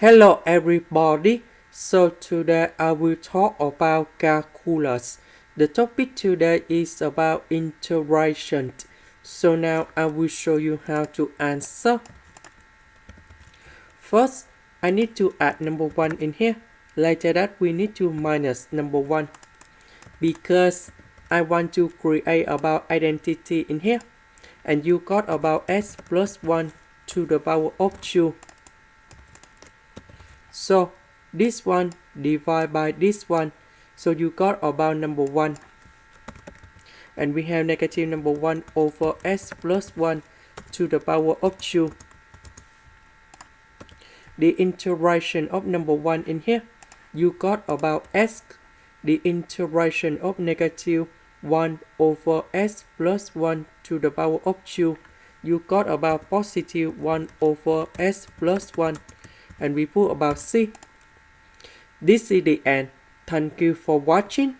Hello everybody, so today I will talk about calculus. The topic today is about integration. So now I will show you how to answer. First, I need to add number 1 in here. Later that we need to minus number 1 because I want to create about identity in here. And you got about s plus 1 to the power of 2. So this one divided by this one, so you got about number 1, and we have negative number 1 over s plus 1 to the power of 2. The integration of number 1 in here, you got about s. The integration of negative 1 over s plus 1 to the power of 2, you got about positive 1 over s plus 1. And we put about c. This is the end. Thank you for watching.